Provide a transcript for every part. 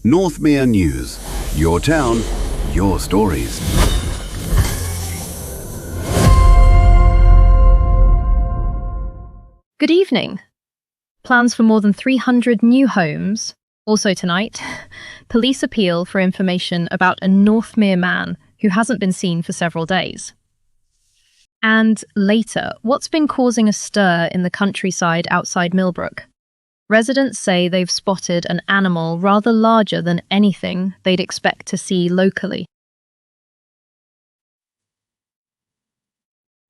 Northmere News. Your town, your stories. Good evening. Plans for more than 300 new homes. Also tonight, police appeal for information about a Northmere man who hasn't been seen for several days. And later, what's been causing a stir in the countryside outside Millbrook? Residents say they've spotted an animal rather larger than anything they'd expect to see locally.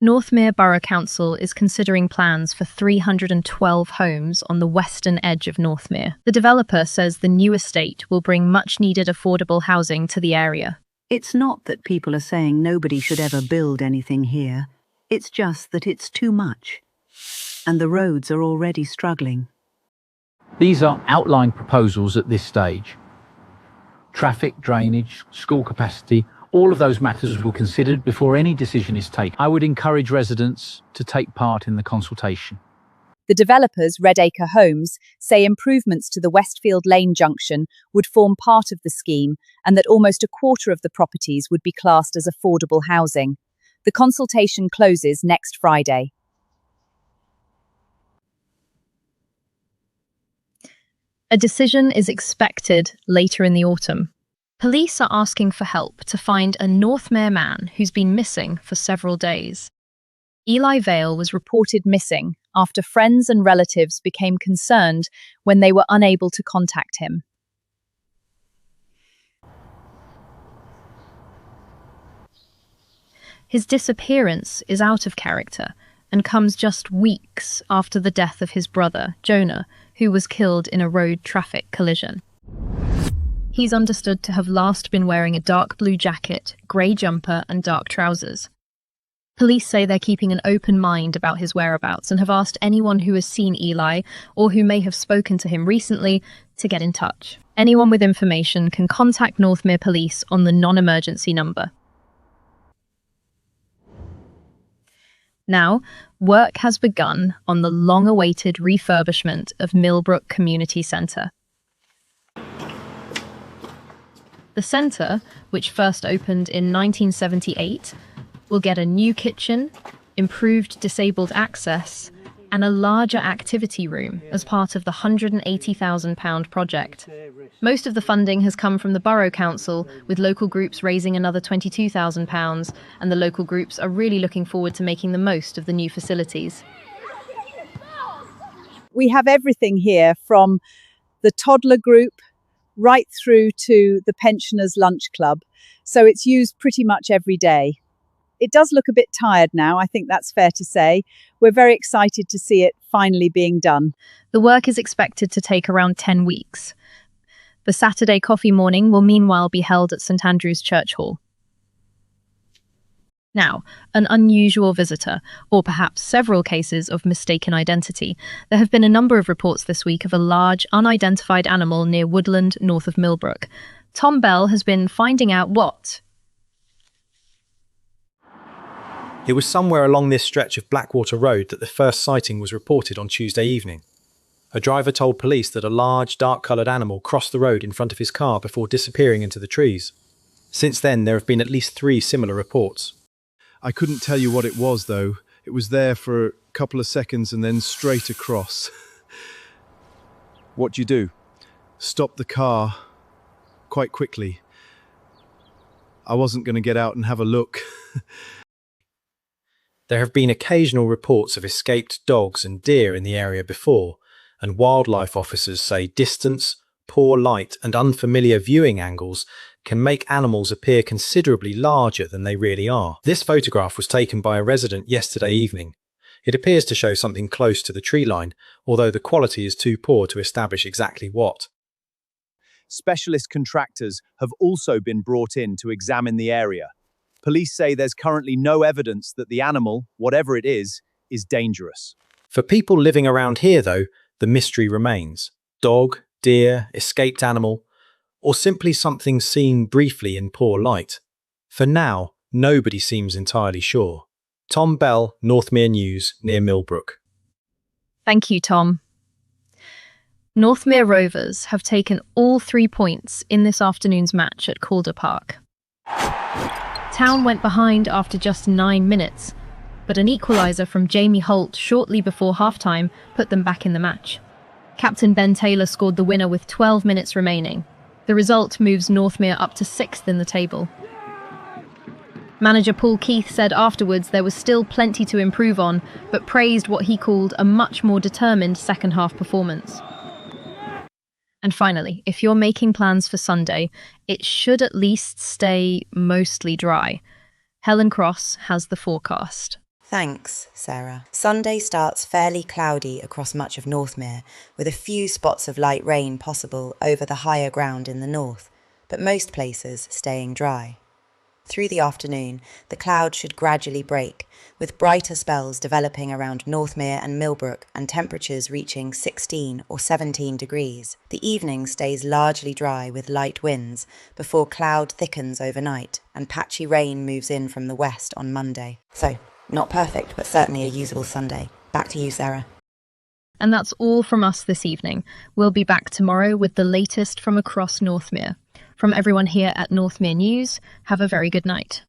Northmere Borough Council is considering plans for 312 homes on the western edge of Northmere. The developer says the new estate will bring much-needed affordable housing to the area. It's not that people are saying nobody should ever build anything here. It's just that it's too much. And the roads are already struggling. These are outline proposals at this stage. Traffic, drainage, school capacity, all of those matters will be considered before any decision is taken. I would encourage residents to take part in the consultation. The developers, Redacre Homes, say improvements to the Westfield Lane junction would form part of the scheme and that almost a quarter of the properties would be classed as affordable housing. The consultation closes next Friday. A decision is expected later in the autumn. Police are asking for help to find a Northmere man who's been missing for several days. Eli Vale was reported missing after friends and relatives became concerned when they were unable to contact him. His disappearance is out of character and comes just weeks after the death of his brother, Jonah, who was killed in a road traffic collision. He's understood to have last been wearing a dark blue jacket, grey jumper and dark trousers. Police say they're keeping an open mind about his whereabouts and have asked anyone who has seen Eli or who may have spoken to him recently to get in touch. Anyone with information can contact Northmere Police on the non-emergency number. Now, work has begun on the long-awaited refurbishment of Millbrook Community Centre. The centre, which first opened in 1978, will get a new kitchen, improved disabled access, and a larger activity room as part of the £180,000 project. Most of the funding has come from the Borough Council, with local groups raising another £22,000, and the local groups are really looking forward to making the most of the new facilities. We have everything here from the toddler group right through to the pensioners' lunch club, so it's used pretty much every day. It does look a bit tired now, I think that's fair to say. We're very excited to see it finally being done. The work is expected to take around 10 weeks. The Saturday coffee morning will meanwhile be held at St Andrew's Church Hall. Now, an unusual visitor, or perhaps several cases of mistaken identity. There have been a number of reports this week of a large, unidentified animal near Woodland, north of Millbrook. Tom Bell has been finding out what. It was somewhere along this stretch of Blackwater Road that the first sighting was reported on Tuesday evening. A driver told police that a large, dark-coloured animal crossed the road in front of his car before disappearing into the trees. Since then, there have been at least 3 similar reports. I couldn't tell you what it was, though. It was there for a couple of seconds and then straight across. What do you do? Stop the car quite quickly. I wasn't going to get out and have a look. There have been occasional reports of escaped dogs and deer in the area before, and wildlife officers say distance, poor light and unfamiliar viewing angles can make animals appear considerably larger than they really are. This photograph was taken by a resident yesterday evening. It appears to show something close to the tree line, although the quality is too poor to establish exactly what. Specialist contractors have also been brought in to examine the area. Police say there's currently no evidence that the animal, whatever it is dangerous. For people living around here, though, the mystery remains. Dog, deer, escaped animal, or simply something seen briefly in poor light. For now, nobody seems entirely sure. Tom Bell, Northmere News, near Millbrook. Thank you, Tom. Northmere Rovers have taken all 3 points in this afternoon's match at Calder Park. Town went behind after just 9 minutes, but an equaliser from Jamie Holt shortly before half-time put them back in the match. Captain Ben Taylor scored the winner with 12 minutes remaining. The result moves Northmere up to 6th in the table. Manager Paul Keith said afterwards there was still plenty to improve on, but praised what he called a much more determined second-half performance. And finally, if you're making plans for Sunday, it should at least stay mostly dry. Helen Cross has the forecast. Thanks, Sarah. Sunday starts fairly cloudy across much of Northmere, with a few spots of light rain possible over the higher ground in the north, but most places staying dry. Through the afternoon, the clouds should gradually break, with brighter spells developing around Northmere and Millbrook and temperatures reaching 16 or 17 degrees. The evening stays largely dry with light winds before cloud thickens overnight and patchy rain moves in from the west on Monday. So, not perfect, but certainly a usable Sunday. Back to you, Sarah. And that's all from us this evening. We'll be back tomorrow with the latest from across Northmere. From everyone here at Northmere News, have a very good night.